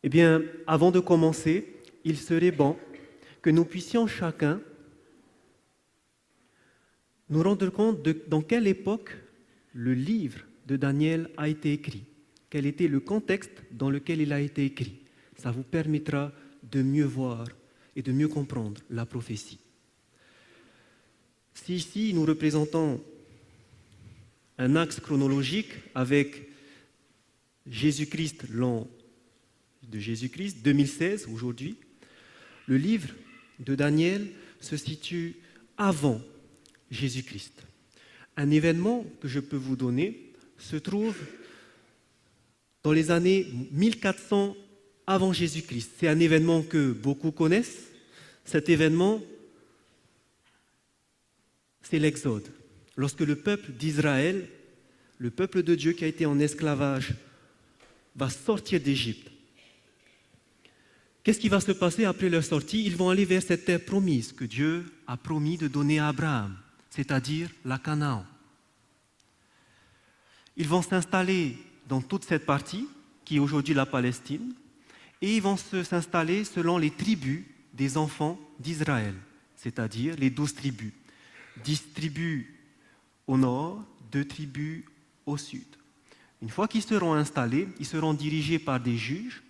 Eh bien, avant de commencer, il serait bon que nous puissions chacun nous rendre compte de dans quelle époque le livre de Daniel a été écrit, quel était le contexte dans lequel il a été écrit. Ça vous permettra de mieux voir et de mieux comprendre la prophétie. Si ici nous représentons un axe chronologique avec Jésus-Christ, l'an de Jésus-Christ, 2016 aujourd'hui, le livre de Daniel se situe avant Jésus-Christ. Un événement que je peux vous donner se trouve dans les années 1400 avant Jésus-Christ. C'est un événement que beaucoup connaissent. Cet événement, c'est l'Exode. Lorsque le peuple d'Israël, le peuple de Dieu qui a été en esclavage, va sortir d'Égypte. Qu'est-ce qui va se passer après leur sortie? Ils vont aller vers cette terre promise que Dieu a promis de donner à Abraham, c'est-à-dire la Canaan. Ils vont s'installer dans toute cette partie, qui est aujourd'hui la Palestine, et ils vont s'installer selon les tribus des enfants d'Israël, c'est-à-dire les 12 tribus. 10 tribus au nord, 2 tribus au sud. Une fois qu'ils seront installés, ils seront dirigés par des juges,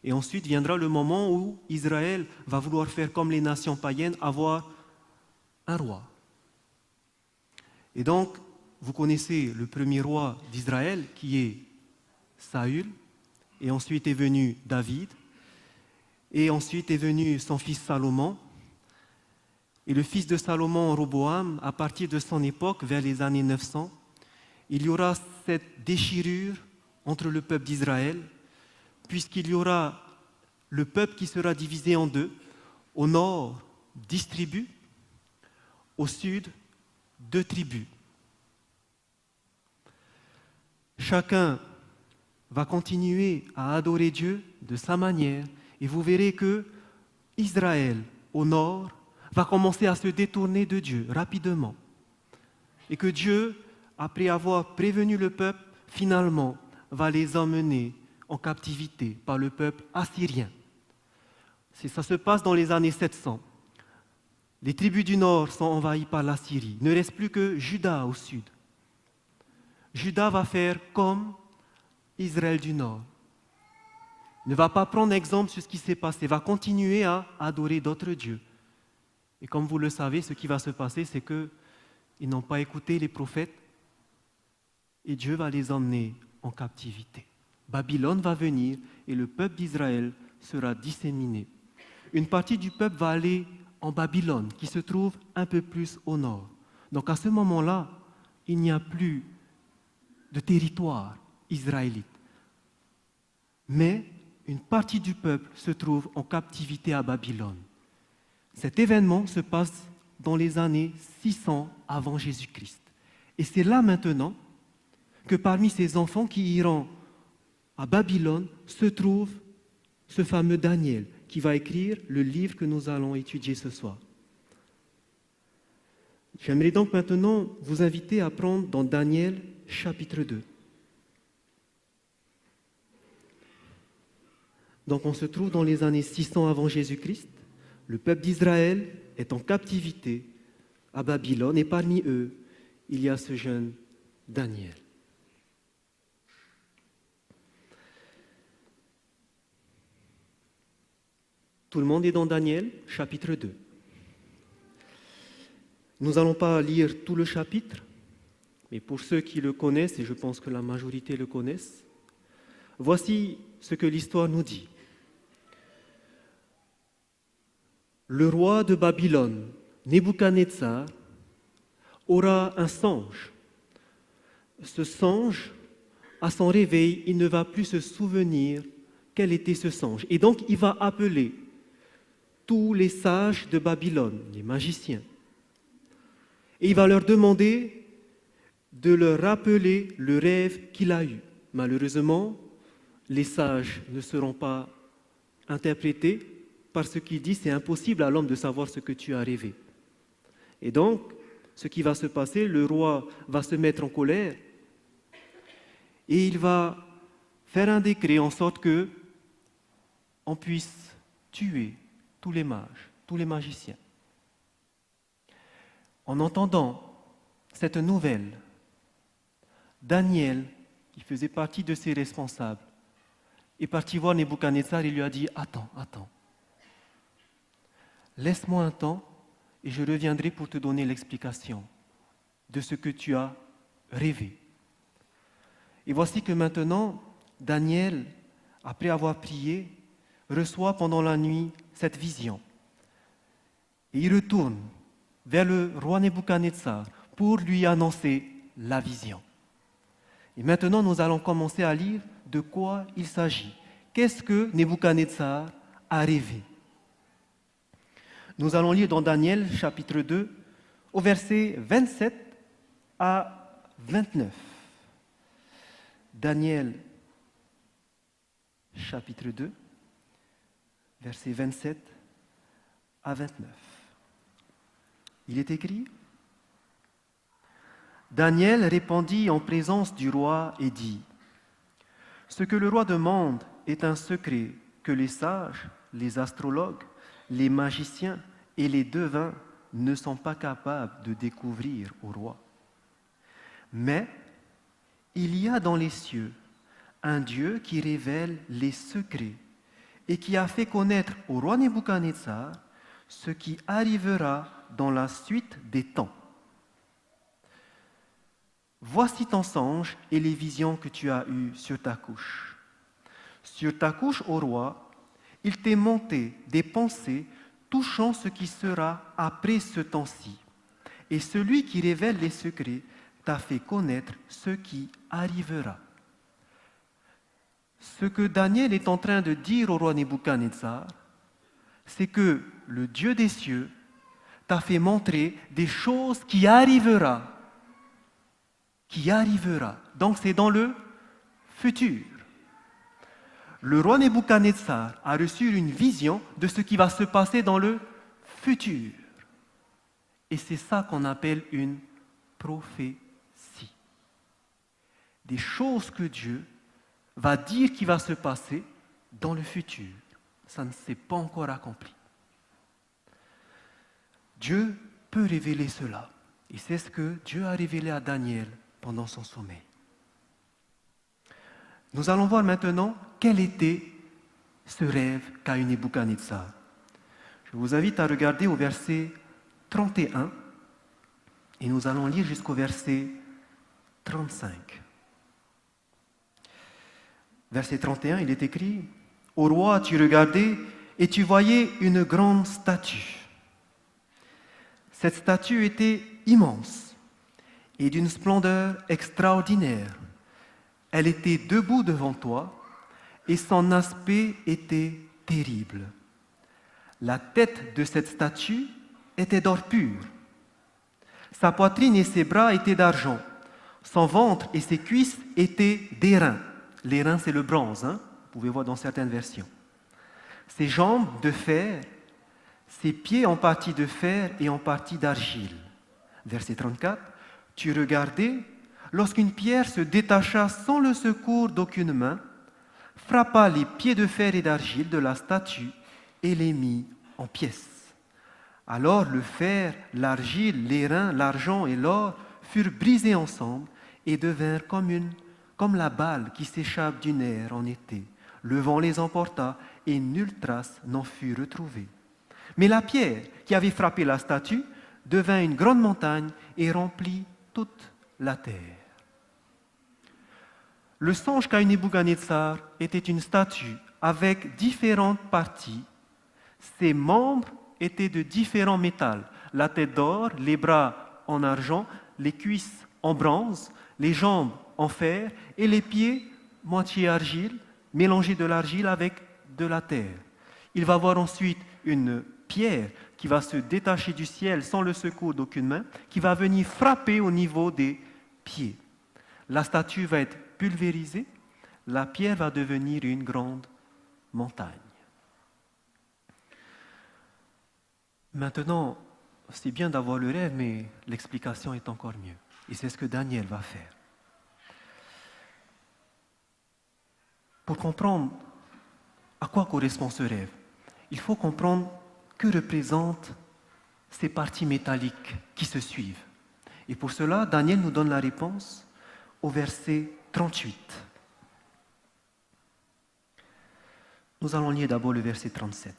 et ensuite viendra le moment où Israël va vouloir faire comme les nations païennes, avoir un roi. Et donc, vous connaissez le premier roi d'Israël qui est Saül, et ensuite est venu David, et ensuite est venu son fils Salomon. Et le fils de Salomon, Roboam, à partir de son époque, vers les années 900, il y aura cette déchirure entre le peuple d'Israël, puisqu'il y aura le peuple qui sera divisé en deux. Au nord, 10 tribus, au sud, 2 tribus. Chacun va continuer à adorer Dieu de sa manière, et vous verrez que Israël, au nord, va commencer à se détourner de Dieu rapidement. Et que Dieu, après avoir prévenu le peuple, finalement, va les emmener en captivité par le peuple assyrien. Ça se passe dans les années 700. Les tribus du nord sont envahies par la Syrie. Il ne reste plus que Juda au sud. Juda va faire comme Israël du nord. Il ne va pas prendre exemple sur ce qui s'est passé, il va continuer à adorer d'autres dieux. Et comme vous le savez, ce qui va se passer, c'est qu'ils n'ont pas écouté les prophètes et Dieu va les emmener en captivité. Babylone va venir et le peuple d'Israël sera disséminé. Une partie du peuple va aller en Babylone, qui se trouve un peu plus au nord. Donc à ce moment-là, il n'y a plus de territoire israélite. Mais une partie du peuple se trouve en captivité à Babylone. Cet événement se passe dans les années 600 avant Jésus-Christ. Et c'est là maintenant que parmi ces enfants qui iront à Babylone se trouve ce fameux Daniel qui va écrire le livre que nous allons étudier ce soir. J'aimerais donc maintenant vous inviter à prendre dans Daniel chapitre 2. Donc on se trouve dans les années 600 avant Jésus-Christ. Le peuple d'Israël est en captivité à Babylone et parmi eux, il y a ce jeune Daniel. Tout le monde est dans Daniel, chapitre 2. Nous n'allons pas lire tout le chapitre, mais pour ceux qui le connaissent, et je pense que la majorité le connaissent, voici ce que l'histoire nous dit. Le roi de Babylone, Nebuchadnezzar, aura un songe. Ce songe, à son réveil, il ne va plus se souvenir quel était ce songe. Et donc, il va appeler tous les sages de Babylone, les magiciens. Et il va leur demander de leur rappeler le rêve qu'il a eu. Malheureusement, les sages ne seront pas interprétés parce qu'il dit c'est impossible à l'homme de savoir ce que tu as rêvé. Et donc, ce qui va se passer, le roi va se mettre en colère et il va faire un décret en sorte que on puisse tuer tous les mages, tous les magiciens. En entendant cette nouvelle, Daniel, qui faisait partie de ses responsables, est parti voir Nebuchadnezzar et lui a dit « Attends, laisse-moi un temps et je reviendrai pour te donner l'explication de ce que tu as rêvé. » Et voici que maintenant, Daniel, après avoir prié, reçoit pendant la nuit cette vision. Et il retourne vers le roi Nebuchadnezzar pour lui annoncer la vision. Et maintenant, nous allons commencer à lire de quoi il s'agit. Qu'est-ce que Nebuchadnezzar a rêvé? Nous allons lire dans Daniel, chapitre 2, au verset 27 à 29. Daniel, chapitre 2, versets 27 à 29. Il est écrit: Daniel répondit en présence du roi et dit: Ce que le roi demande est un secret que les sages, les astrologues, les magiciens et les devins ne sont pas capables de découvrir au roi. Mais il y a dans les cieux un Dieu qui révèle les secrets et qui a fait connaître au roi Nebuchadnezzar ce qui arrivera dans la suite des temps. Voici ton songe et les visions que tu as eues sur ta couche. Sur ta couche, ô roi, il t'est monté des pensées touchant ce qui sera après ce temps-ci. Et celui qui révèle les secrets t'a fait connaître ce qui arrivera. Ce que Daniel est en train de dire au roi Nebuchadnezzar, c'est que le Dieu des cieux t'a fait montrer des choses qui arriveront. Qui arrivera. Donc c'est dans le futur. Le roi Nebuchadnezzar a reçu une vision de ce qui va se passer dans le futur. Et c'est ça qu'on appelle une prophétie. Des choses que Dieu va dire qui va se passer dans le futur. Ça ne s'est pas encore accompli. Dieu peut révéler cela. Et c'est ce que Dieu a révélé à Daniel pendant son sommeil. Nous allons voir maintenant quel était ce rêve qu'a eu Nebuchadnezzar. Je vous invite à regarder au verset 31 et nous allons lire jusqu'au verset 35. Verset 31, il est écrit: Ô roi, tu regardais et tu voyais une grande statue. Cette statue était immense et d'une splendeur extraordinaire. Elle était debout devant toi et son aspect était terrible. La tête de cette statue était d'or pur. Sa poitrine et ses bras étaient d'argent. Son ventre et ses cuisses étaient d'airain. L'airain, c'est le bronze, vous pouvez voir dans certaines versions. Ses jambes de fer, ses pieds en partie de fer et en partie d'argile. Verset 34, tu regardais lorsqu'une pierre se détacha sans le secours d'aucune main, frappa les pieds de fer et d'argile de la statue et les mit en pièces. Alors le fer, l'argile, l'airain, l'argent et l'or furent brisés ensemble et devinrent comme la balle qui s'échappe du nerf en été. Le vent les emporta et nulle trace n'en fut retrouvée. Mais la pierre qui avait frappé la statue devint une grande montagne et remplit toute la terre. Le songe qu'a eu Nebuchadnezzar était une statue avec différentes parties. Ses membres étaient de différents métals. La tête d'or, les bras en argent, les cuisses en bronze, les jambes en fer et les pieds moitié argile, mélangés de l'argile avec de la terre. Il va voir ensuite une pierre qui va se détacher du ciel sans le secours d'aucune main, qui va venir frapper au niveau des pieds. La statue va être pulvérisée, la pierre va devenir une grande montagne. Maintenant, c'est bien d'avoir le rêve, mais l'explication est encore mieux. Et c'est ce que Daniel va faire. Pour comprendre À quoi correspond ce rêve? Il faut comprendre que représentent ces parties métalliques qui se suivent. Et pour cela, Daniel nous donne la réponse au verset 38. Nous allons lire d'abord le verset 37.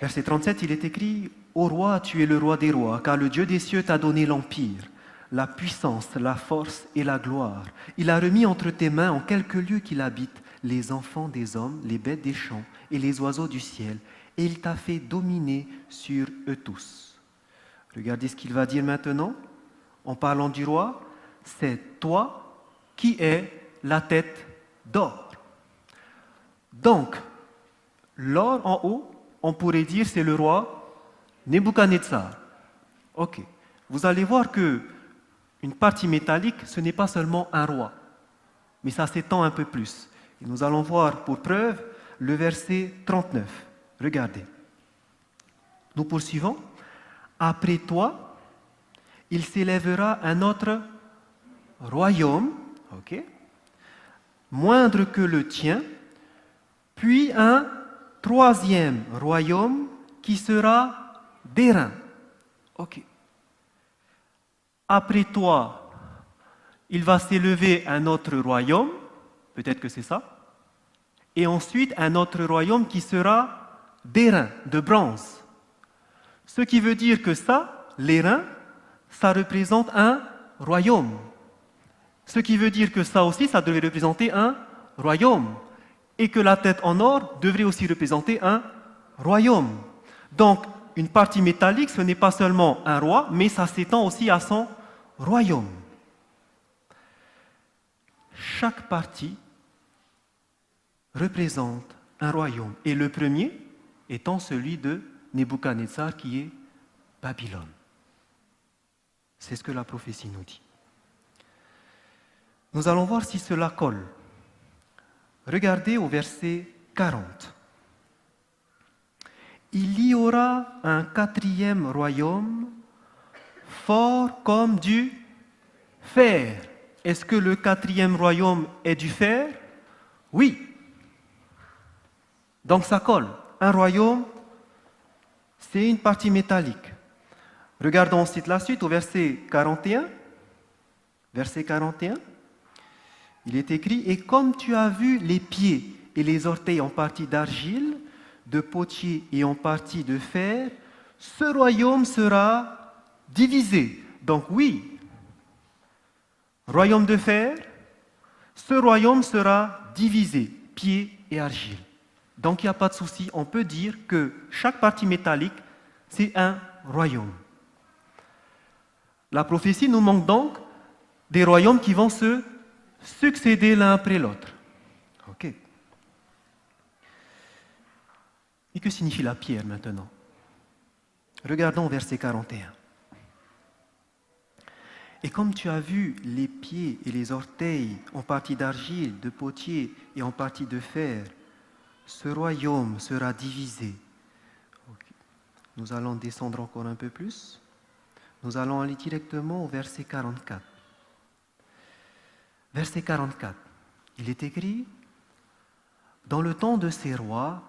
Verset 37, il est écrit « Ô roi, tu es le roi des rois, car le Dieu des cieux t'a donné l'empire, la puissance, la force et la gloire. Il a remis entre tes mains en quelques lieux qu'il habite les enfants des hommes, les bêtes des champs et les oiseaux du ciel, et il t'a fait dominer sur eux tous. » Regardez ce qu'il va dire maintenant. En parlant du roi, c'est toi qui es la tête d'or. Donc, l'or en haut, on pourrait dire c'est le roi Nebuchadnezzar. Ok. Vous allez voir que une partie métallique, ce n'est pas seulement un roi, mais ça s'étend un peu plus. Et nous allons voir pour preuve le verset 39. Regardez. Nous poursuivons. Après toi, il s'élèvera un autre royaume, moindre que le tien, puis un troisième royaume qui sera d'airain. Après toi, il va s'élever un autre royaume, peut-être que c'est ça, et ensuite un autre royaume qui sera d'airain, de bronze. Ce qui veut dire que ça, l'airain, ça représente un royaume. Ce qui veut dire que ça aussi, ça devait représenter un royaume. Et que la tête en or devrait aussi représenter un royaume. Donc, une partie métallique, ce n'est pas seulement un roi, mais ça s'étend aussi à son royaume. Chaque partie représente un royaume. Et le premier étant celui de Nebuchadnezzar, qui est Babylone. C'est ce que la prophétie nous dit. Nous allons voir si cela colle. Regardez au verset 40. Il y aura un quatrième royaume, fort comme du fer. Est-ce que le quatrième royaume est du fer? Oui. Donc ça colle. Un royaume, c'est une partie métallique. Regardons ensuite la suite au verset 41. Verset 41. Il est écrit « Et comme tu as vu les pieds et les orteils en partie d'argile, de potier et en partie de fer, ce royaume sera divisé. » Donc oui, royaume de fer, ce royaume sera divisé, pieds et argile. Donc il n'y a pas de souci, on peut dire que chaque partie métallique, c'est un royaume. La prophétie nous manque donc des royaumes qui vont se succéder l'un après l'autre. Ok. Et que signifie la pierre maintenant? Regardons verset 41. Et comme tu as vu les pieds et les orteils en partie d'argile, de potier et en partie de fer, ce royaume sera divisé. Okay. Nous allons descendre encore un peu plus. Nous allons aller directement au verset 44. Verset 44, il est écrit « Dans le temps de ces rois »,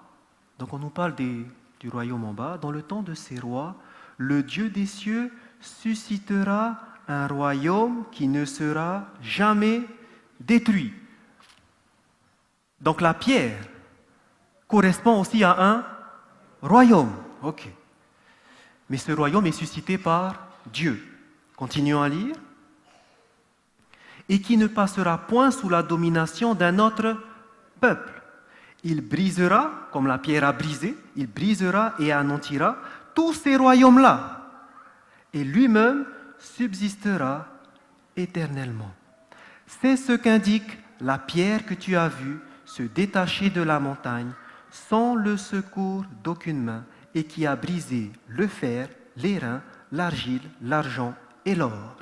donc on nous parle du royaume en bas, « Dans le temps de ces rois, le Dieu des cieux suscitera un royaume qui ne sera jamais détruit. » Donc la pierre correspond aussi à un royaume. Ok. Mais ce royaume est suscité par Dieu. Continuons à lire. Et qui ne passera point sous la domination d'un autre peuple. Il brisera, comme la pierre a brisé, il brisera et anéantira tous ces royaumes-là. Et lui-même subsistera éternellement. C'est ce qu'indique la pierre que tu as vue se détacher de la montagne sans le secours d'aucune main et qui a brisé le fer, l'airain, l'argile, l'argent et l'or.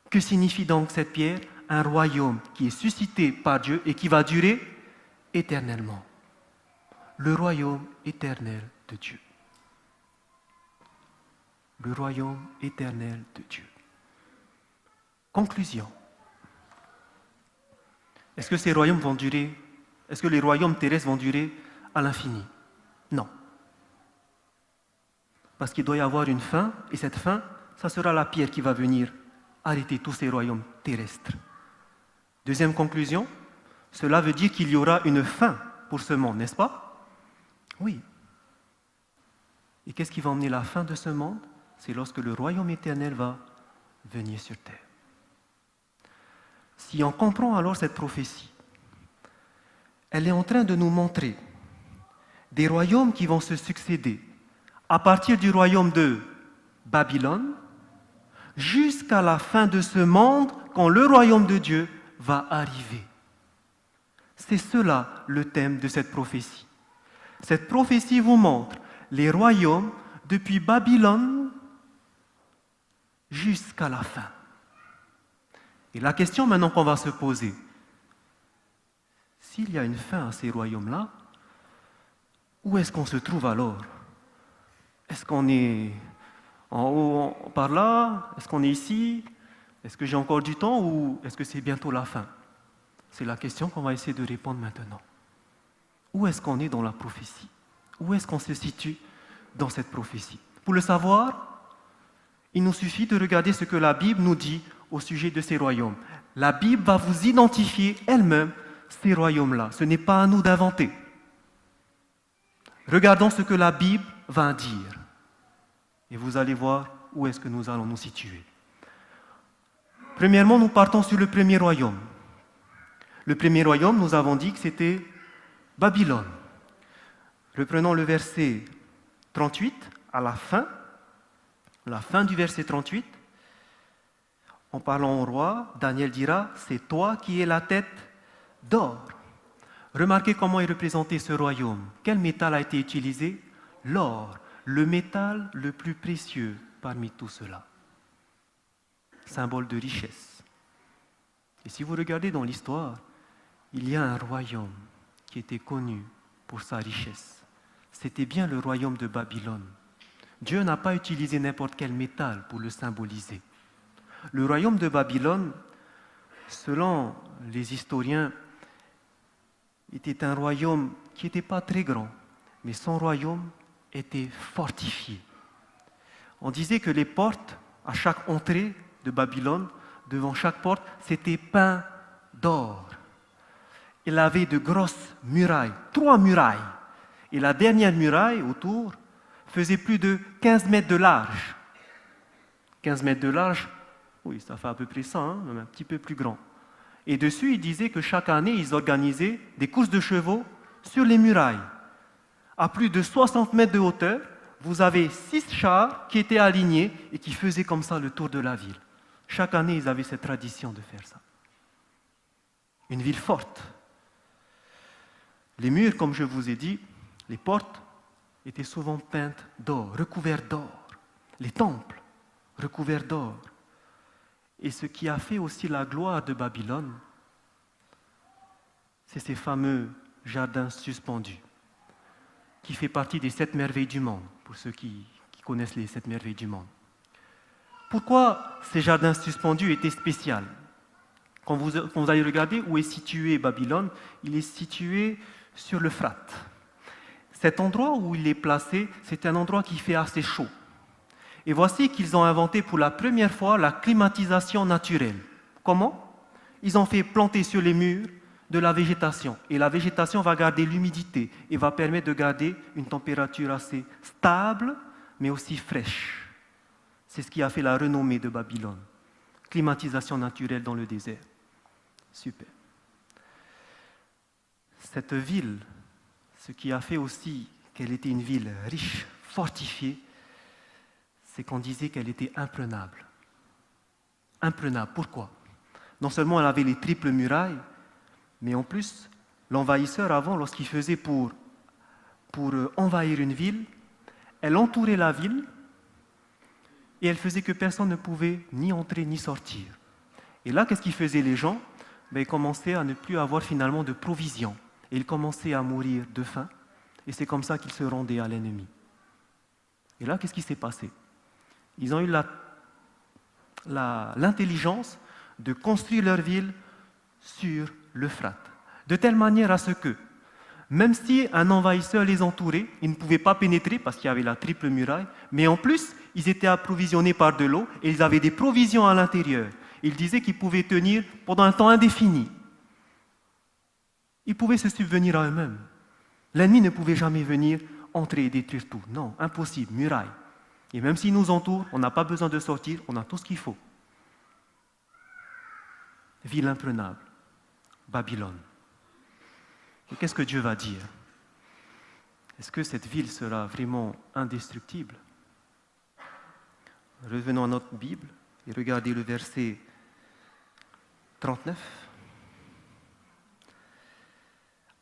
Que signifie donc cette pierre? Un royaume qui est suscité par Dieu et qui va durer éternellement. Le royaume éternel de Dieu. Le royaume éternel de Dieu. Conclusion. Est-ce que ces royaumes vont durer Est-ce que les royaumes terrestres vont durer à l'infini? Non. Parce qu'il doit y avoir une fin, et cette fin, ça sera la pierre qui va venir arrêter tous ces royaumes terrestres. Deuxième conclusion, cela veut dire qu'il y aura une fin pour ce monde, n'est-ce pas? Oui. Et qu'est-ce qui va emmener la fin de ce monde? C'est lorsque le royaume éternel va venir sur terre. Si on comprend alors cette prophétie, elle est en train de nous montrer des royaumes qui vont se succéder à partir du royaume de Babylone jusqu'à la fin de ce monde quand le royaume de Dieu va arriver. C'est cela le thème de cette prophétie. Cette prophétie vous montre les royaumes depuis Babylone jusqu'à la fin. Et la question maintenant qu'on va se poser, s'il y a une fin à ces royaumes-là, où est-ce qu'on se trouve alors? Est-ce qu'on est en haut par là? Est-ce qu'on est ici? Est-ce que j'ai encore du temps ou est-ce que c'est bientôt la fin? C'est la question qu'on va essayer de répondre maintenant. Où est-ce qu'on est dans la prophétie? Où est-ce qu'on se situe dans cette prophétie? Pour le savoir, il nous suffit de regarder ce que la Bible nous dit au sujet de ces royaumes. La Bible va vous identifier elle-même ces royaumes-là. Ce n'est pas à nous d'inventer. Regardons ce que la Bible va dire. Et vous allez voir où est-ce que nous allons nous situer. Premièrement, nous partons sur le premier royaume. Le premier royaume, nous avons dit que c'était Babylone. Reprenons le verset 38, à la fin du verset 38. En parlant au roi, Daniel dira, c'est toi qui es la tête d'or. Remarquez comment est représenté ce royaume. Quel métal a été utilisé? L'or, le métal le plus précieux parmi tout cela. Symbole de richesse. Et si vous regardez dans l'histoire, il y a un royaume qui était connu pour sa richesse. C'était bien le royaume de Babylone. Dieu n'a pas utilisé n'importe quel métal pour le symboliser. Le royaume de Babylone, selon les historiens, était un royaume qui n'était pas très grand, mais son royaume était fortifié. On disait que les portes, à chaque entrée de Babylone, devant chaque porte, c'était peint d'or. Il avait de grosses murailles, 3 murailles. Et la dernière muraille autour faisait plus de 15 mètres de large. 15 mètres de large, oui, ça fait à peu près ça, hein, même un petit peu plus grand. Et dessus, il disait que chaque année, ils organisaient des courses de chevaux sur les murailles. À plus de 60 mètres de hauteur, vous avez 6 chars qui étaient alignés et qui faisaient comme ça le tour de la ville. Chaque année, ils avaient cette tradition de faire ça. Une ville forte. Les murs, comme je vous ai dit, les portes étaient souvent peintes d'or, recouvertes d'or. Les temples, recouverts d'or. Et ce qui a fait aussi la gloire de Babylone, c'est ces fameux jardins suspendus, qui fait partie des 7 merveilles du monde, pour ceux qui connaissent les 7 merveilles du monde. Pourquoi ces jardins suspendus étaient spéciaux? Quand vous allez regarder où est situé Babylone, il est situé sur l'Euphrate. Cet endroit où il est placé, c'est un endroit qui fait assez chaud. Et voici qu'ils ont inventé pour la première fois la climatisation naturelle. Comment? Ils ont fait planter sur les murs de la végétation. Et la végétation va garder l'humidité et va permettre de garder une température assez stable, mais aussi fraîche. C'est ce qui a fait la renommée de Babylone. Climatisation naturelle dans le désert. Super. Cette ville, ce qui a fait aussi qu'elle était une ville riche, fortifiée, c'est qu'on disait qu'elle était imprenable. Imprenable, pourquoi? Non seulement elle avait les triples murailles, mais en plus, l'envahisseur avant, lorsqu'il faisait pour envahir une ville, elle entourait la ville et elle faisait que personne ne pouvait ni entrer ni sortir. Et là, qu'est-ce qu'ils faisaient les gens? Ils commençaient à ne plus avoir finalement de provisions. Et ils commençaient à mourir de faim. Et c'est comme ça qu'ils se rendaient à l'ennemi. Et là, qu'est-ce qui s'est passé? Ils ont eu l'intelligence de construire leur ville sur l'Euphrate. De telle manière à ce que, même si un envahisseur les entourait, ils ne pouvaient pas pénétrer parce qu'il y avait la triple muraille, mais en plus, ils étaient approvisionnés par de l'eau et ils avaient des provisions à l'intérieur. Ils disaient qu'ils pouvaient tenir pendant un temps indéfini. Ils pouvaient se subvenir à eux-mêmes. L'ennemi ne pouvait jamais venir entrer et détruire tout. Non, impossible, muraille. Et même s'il nous entoure, on n'a pas besoin de sortir, on a tout ce qu'il faut. Ville imprenable, Babylone. Et qu'est-ce que Dieu va dire? Est-ce que cette ville sera vraiment indestructible? Revenons à notre Bible et regardez le verset 39.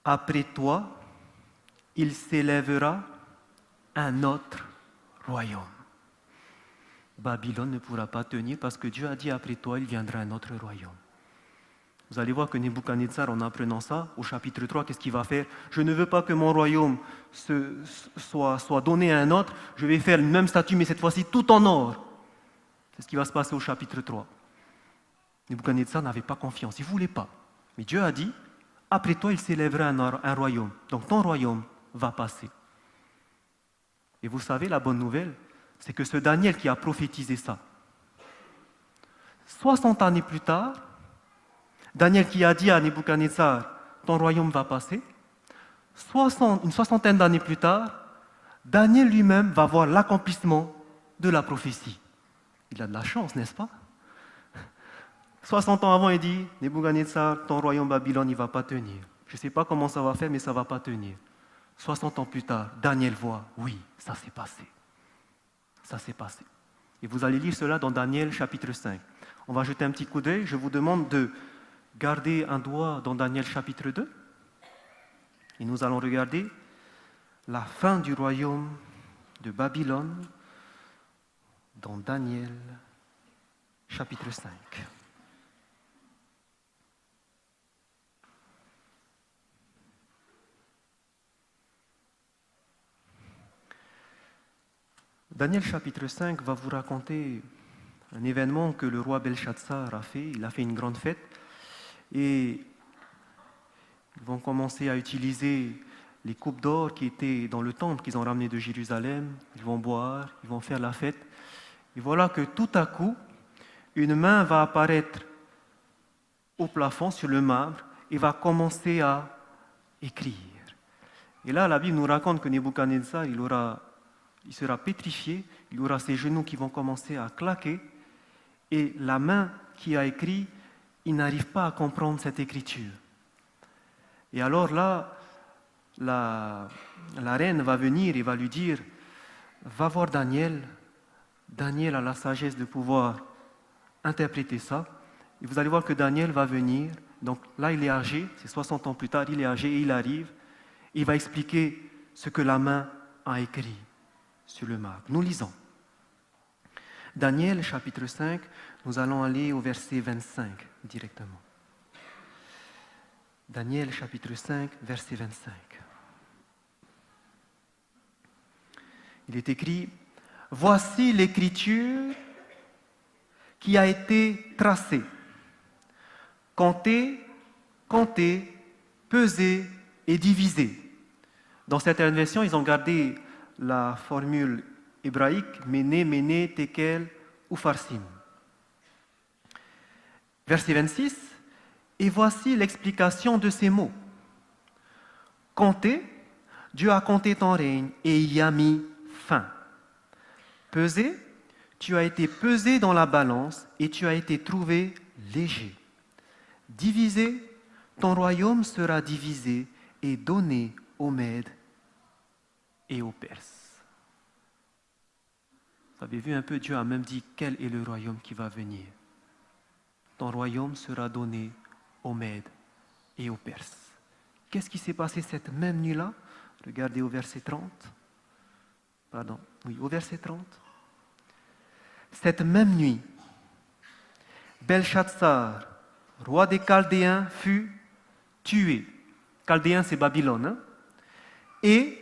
Après toi, il s'élèvera un autre royaume. Babylone ne pourra pas tenir parce que Dieu a dit après toi, il viendra un autre royaume. Vous allez voir que Nebuchadnezzar, en apprenant ça, au chapitre 3, qu'est-ce qu'il va faire? Je ne veux pas que mon royaume soit donné à un autre, je vais faire le même statut, mais cette fois-ci tout en or. C'est ce qui va se passer au chapitre 3. Nebuchadnezzar n'avait pas confiance, il ne voulait pas. Mais Dieu a dit, après toi, il s'élèvera un royaume. Donc ton royaume va passer. Et vous savez, la bonne nouvelle, c'est que ce Daniel qui a prophétisé ça, 60 années plus tard, Daniel qui a dit à Nebuchadnezzar, ton royaume va passer, une soixantaine d'années plus tard, Daniel lui-même va voir l'accomplissement de la prophétie. Il a de la chance, n'est-ce pas? 60 ans avant, il dit, Nebuchadnezzar, ton royaume Babylone, il ne va pas tenir. Je ne sais pas comment ça va faire, mais ça ne va pas tenir. 60 ans plus tard, Daniel voit, oui, ça s'est passé. Ça s'est passé. Et vous allez lire cela dans Daniel chapitre 5. On va jeter un petit coup d'œil. Je vous demande de garder un doigt dans Daniel chapitre 2. Et nous allons regarder la fin du royaume de Babylone dans Daniel chapitre 5. Daniel chapitre 5 va vous raconter un événement que le roi Belshazzar a fait. Il a fait une grande fête et ils vont commencer à utiliser les coupes d'or qui étaient dans le temple qu'ils ont ramené de Jérusalem. Ils vont boire, ils vont faire la fête. Et voilà que tout à coup, une main va apparaître au plafond sur le marbre et va commencer à écrire. Et là, la Bible nous raconte que Nebuchadnezzar, il sera pétrifié, il aura ses genoux qui vont commencer à claquer, et la main qui a écrit, il n'arrive pas à comprendre cette écriture. Et alors là, la reine va venir et va lui dire, va voir Daniel. Daniel a la sagesse de pouvoir interpréter ça. Et vous allez voir que Daniel va venir, donc là il est âgé, c'est 60 ans plus tard, il est âgé et il arrive, il va expliquer ce que la main a écrit sur le marbre. Nous lisons. Daniel, chapitre 5, nous allons aller au verset 25 directement. Daniel, chapitre 5, verset 25. Il est écrit, « Voici l'écriture qui a été tracée. Comptez, comptez, pesez et divisez. » Dans certaines versions, ils ont gardé la formule hébraïque Méné, Méné, Tekel, Upharsim. Verset 26, et voici l'explication de ces mots. Comptez, Dieu a compté ton règne et il y a mis fin. Pesé, tu as été pesé dans la balance et tu as été trouvé léger. Divisé, ton royaume sera divisé et donné aux Mèdes et aux Perses. Vous avez vu un peu, Dieu a même dit quel est le royaume qui va venir. Ton royaume sera donné aux Mèdes et aux Perses. Qu'est-ce qui s'est passé cette même nuit-là? Regardez au verset 30. Au verset 30. Cette même nuit, Belshazzar, roi des Chaldéens, fut tué. Chaldéens, c'est Babylone. Hein? Et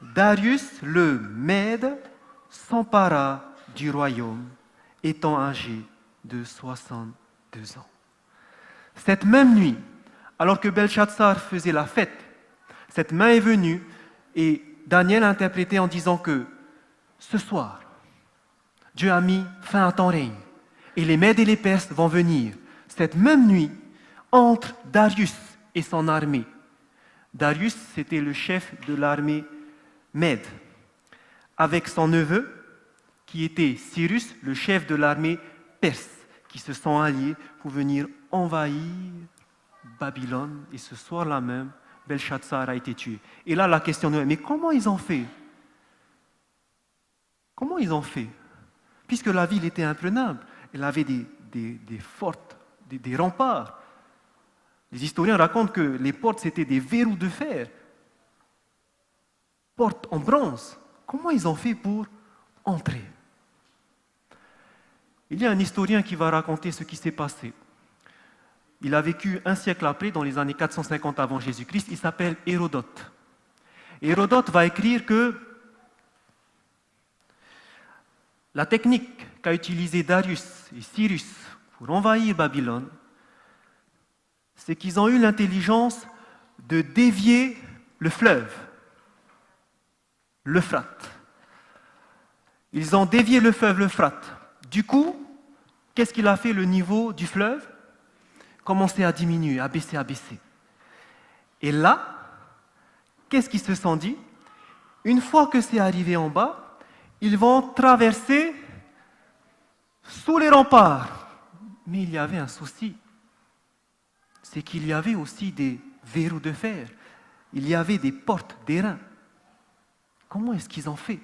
Darius le Mède s'empara du royaume, étant âgé de 62 ans. Cette même nuit, Alors que Belshazzar faisait la fête, cette main est venue et Daniel a interprété en disant que ce soir, Dieu a mis fin à ton règne et les Mèdes et les Perses vont venir. Cette même nuit, entre Darius et son armée. Darius, c'était le chef de l'armée Mède, avec son neveu, qui était Cyrus, le chef de l'armée perse, qui se sont alliés pour venir envahir Babylone. Et ce soir-là même, Belshazzar a été tué. Et là, la question est, mais comment ils ont fait? Comment ils ont fait? Puisque la ville était imprenable, elle avait des fortes, des remparts. Les historiens racontent que les portes, c'était des verrous de fer. Portes en bronze. Comment ils ont fait pour entrer? Il y a un historien qui va raconter ce qui s'est passé. Il a vécu un siècle après, dans les années 450 avant Jésus-Christ. Il s'appelle Hérodote. Hérodote va écrire que la technique qu'a utilisée Darius et Cyrus pour envahir Babylone, c'est qu'ils ont eu l'intelligence de dévier le fleuve, l'Euphrate. Ils ont dévié le fleuve l'Euphrate. Du coup, qu'est-ce qu'il a fait? Le niveau du fleuve commençait à diminuer, à baisser, à baisser. Et là, qu'est-ce qu'ils se sont dit? Une fois que c'est arrivé en bas, ils vont traverser sous les remparts. Mais il y avait un souci. C'est qu'il y avait aussi des verrous de fer. Il y avait des portes d'airain. Comment est-ce qu'ils ont fait?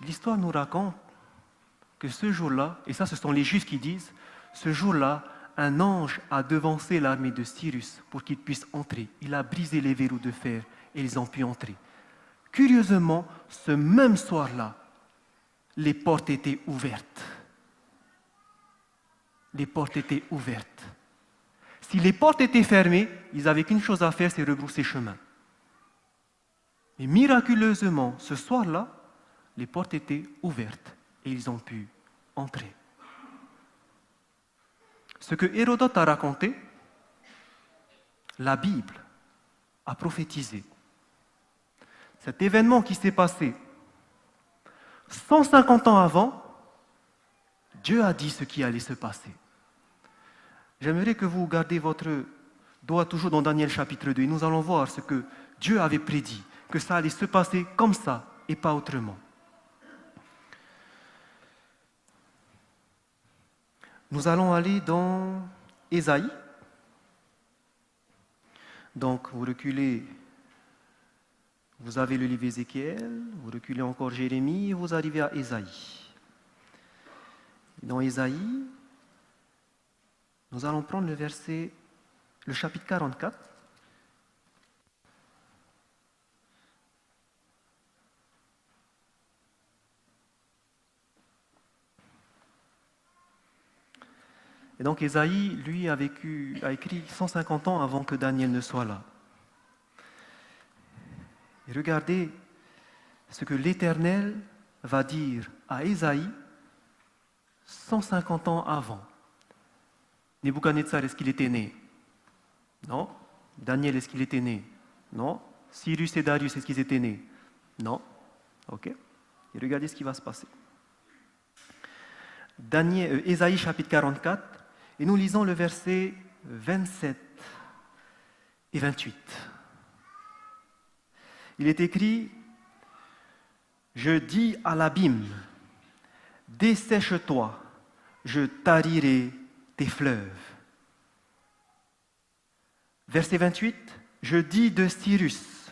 L'histoire nous raconte que ce jour-là, et ça ce sont les Juifs qui disent, ce jour-là, un ange a devancé l'armée de Cyrus pour qu'ils puissent entrer. Il a brisé les verrous de fer et ils ont pu entrer. Curieusement, ce même soir-là, les portes étaient ouvertes. Les portes étaient ouvertes. Si les portes étaient fermées, ils n'avaient qu'une chose à faire, c'est rebrousser chemin. Mais miraculeusement, ce soir-là, les portes étaient ouvertes et ils ont pu entrer. Ce que Hérodote a raconté, la Bible a prophétisé. Cet événement qui s'est passé 150 ans avant, Dieu a dit ce qui allait se passer. J'aimerais que vous gardiez votre doigt toujours dans Daniel chapitre 2 et nous allons voir ce que Dieu avait prédit, que ça allait se passer comme ça et pas autrement. Nous allons aller dans Ésaïe. Donc, vous reculez, vous avez le livre Ézéchiel, vous reculez encore Jérémie et vous arrivez à Ésaïe. Dans Ésaïe, nous allons prendre le chapitre 44. Et donc Ésaïe, lui, a écrit 150 ans avant que Daniel ne soit là. Et regardez ce que l'Éternel va dire à Ésaïe 150 ans avant. Nebuchadnezzar, est-ce qu'il était né? Non. Daniel, est-ce qu'il était né? Non. Cyrus et Darius, est-ce qu'ils étaient nés? Non. Ok. Et regardez ce qui va se passer. Ésaïe chapitre 44, et nous lisons le verset 27 et 28. Il est écrit, « Je dis à l'abîme, dessèche-toi, je tarirai tes fleuves. » Verset 28, « Je dis de Cyrus,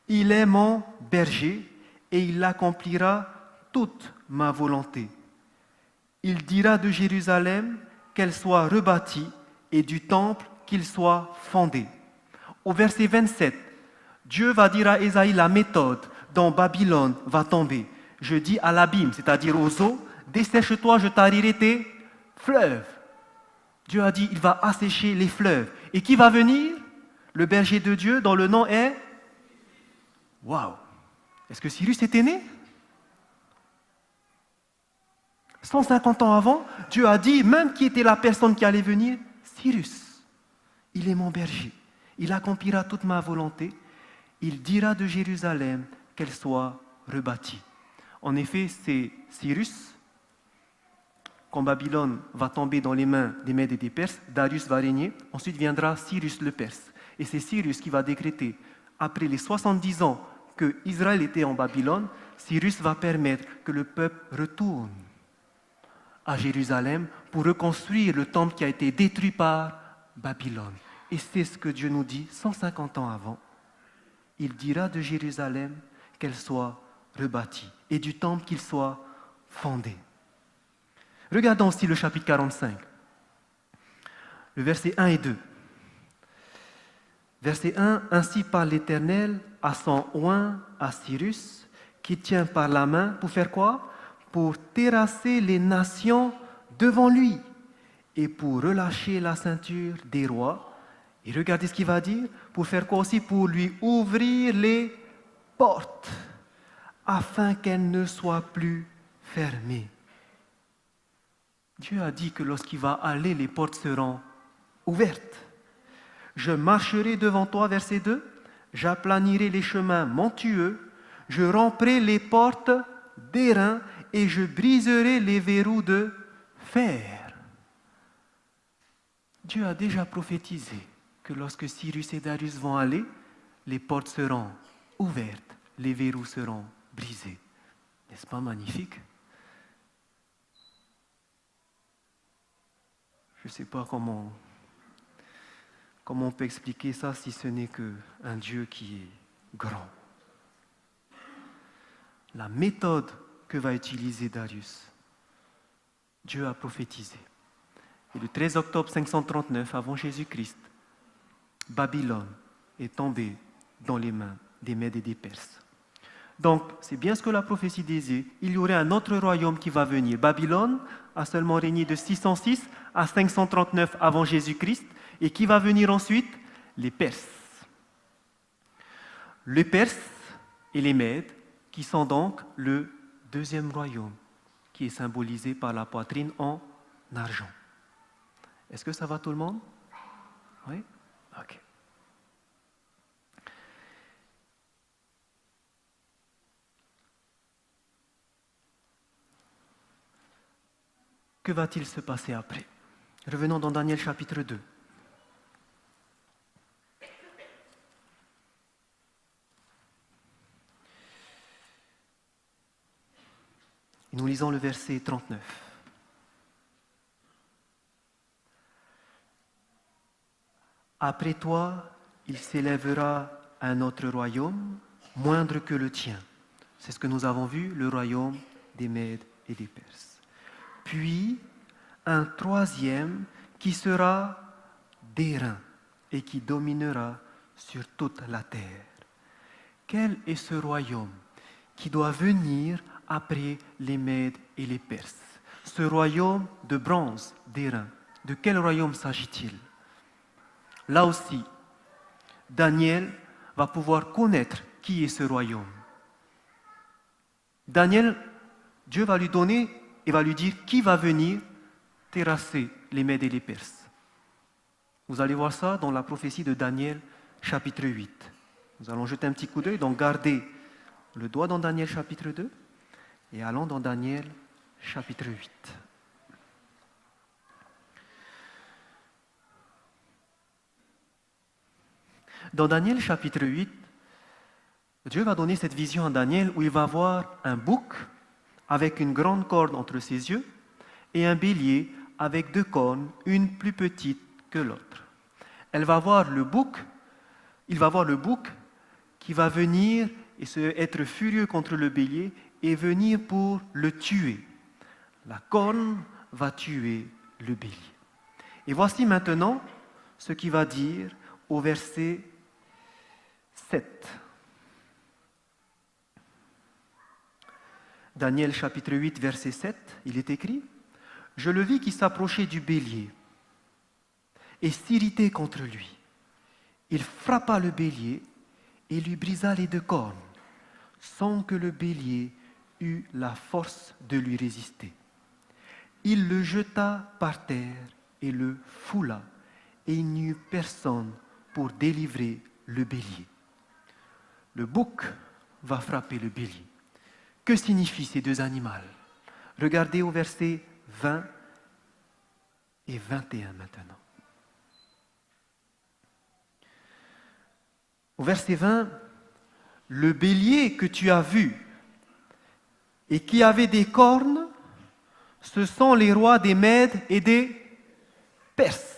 il est mon berger et il accomplira toute ma volonté. Il dira de Jérusalem qu'elle soit rebâtie et du temple qu'il soit fondé. » Au verset 27, Dieu va dire à Ésaïe la méthode dont Babylone va tomber. Je dis à l'abîme, c'est-à-dire aux eaux, dessèche-toi, je tarirai tes fleuves. Dieu a dit, il va assécher les fleuves. Et qui va venir? Le berger de Dieu, dont le nom est... Waouh! Est-ce que Cyrus était né? 150 ans avant, Dieu a dit, même qui était la personne qui allait venir, Cyrus. Il est mon berger. Il accomplira toute ma volonté. Il dira de Jérusalem qu'elle soit rebâtie. En effet, c'est Cyrus, quand Babylone va tomber dans les mains des Mèdes et des Perses, Darius va régner. Ensuite viendra Cyrus le Perse. Et c'est Cyrus qui va décréter, après les 70 ans que Israël était en Babylone, Cyrus va permettre que le peuple retourne à Jérusalem pour reconstruire le temple qui a été détruit par Babylone. Et c'est ce que Dieu nous dit 150 ans avant. Il dira de Jérusalem qu'elle soit rebâtie et du temple qu'il soit fondé. Regardons aussi le chapitre 45, le verset 1 et 2. Verset 1, « Ainsi parle l'Éternel à son oint, à Cyrus, qui tient par la main, pour faire quoi? Pour terrasser les nations devant lui et pour relâcher la ceinture des rois. » Et regardez ce qu'il va dire, pour faire quoi aussi? Pour lui ouvrir les portes, afin qu'elles ne soient plus fermées. Dieu a dit que lorsqu'il va aller, les portes seront ouvertes. Je marcherai devant toi, verset 2, j'aplanirai les chemins montueux, je romprai les portes d'airain et je briserai les verrous de fer. Dieu a déjà prophétisé que lorsque Cyrus et Darius vont aller, les portes seront ouvertes, les verrous seront brisés. N'est-ce pas magnifique? Je ne sais pas comment on peut expliquer ça si ce n'est qu'un Dieu qui est grand. La méthode que va utiliser Darius, Dieu a prophétisé. Et le 13 octobre 539, avant Jésus-Christ, Babylone est tombée dans les mains des Mèdes et des Perses. Donc, c'est bien ce que la prophétie disait. Il y aurait un autre royaume qui va venir. Babylone a seulement régné de 606 à 539 avant Jésus-Christ. Et qui va venir ensuite? Les Perses. Les Perses et les Mèdes, qui sont donc le deuxième royaume, qui est symbolisé par la poitrine en argent. Est-ce que ça va tout le monde? Oui? Ok. Que va-t-il se passer après? Revenons dans Daniel chapitre 2. Nous lisons le verset 39. Après toi, il s'élèvera un autre royaume, moindre que le tien. C'est ce que nous avons vu, le royaume des Mèdes et des Perses. Puis, un troisième qui sera d'airain et qui dominera sur toute la terre. Quel est ce royaume qui doit venir après les Mèdes et les Perses? Ce royaume de bronze, d'airain, de quel royaume s'agit-il? Là aussi, Daniel va pouvoir connaître qui est ce royaume. Daniel, Dieu va lui donner et va lui dire qui va venir terrasser les Mèdes et les Perses. Vous allez voir ça dans la prophétie de Daniel, chapitre 8. Nous allons jeter un petit coup d'œil, donc gardez le doigt dans Daniel, chapitre 2, et allons dans Daniel, chapitre 8. Dans Daniel, chapitre 8, Dieu va donner cette vision à Daniel où il va voir un bouc avec une grande corne entre ses yeux et un bélier avec 2 cornes, une plus petite que l'autre. Il va voir le bouc qui va venir et être furieux contre le bélier et venir pour le tuer. La corne va tuer le bélier. Et voici maintenant ce qu'il va dire au verset 7. Daniel chapitre 8, verset 7, il est écrit « Je le vis qui s'approchait du bélier et s'irritait contre lui. Il frappa le bélier et lui brisa les 2 cornes, sans que le bélier eût la force de lui résister. Il le jeta par terre et le foula, et il n'y eut personne pour délivrer le bélier. Le bouc va frapper le bélier. Que signifient ces deux animaux? Regardez au verset 20 et 21 maintenant. Au verset 20, le bélier que tu as vu et qui avait des cornes, ce sont les rois des Mèdes et des Perses,